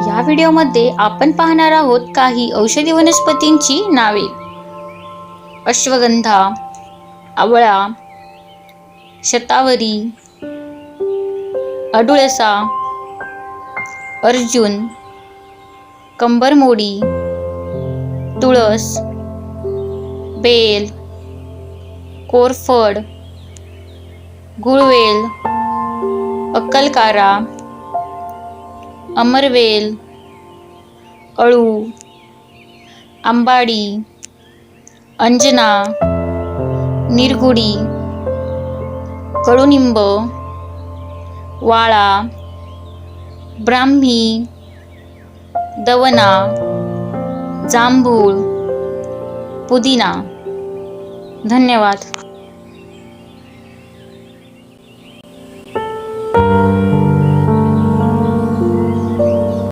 या व्हिडिओमध्ये आपण पाहणार आहोत काही औषधी वनस्पतींची नावे. अश्वगंधा, आवळा, शतावरी, अडुळसा, अर्जुन, कंबरमोडी, तुळस, बेल, कोरफड, गुळवेल, अक्कलकारा, अमरवेल, अळू, आंबाडी, अंजना, निरगुडी, कडुनिंब, वाळा, ब्राह्मी, दवना, जांभूळ, पुदिना. धन्यवाद.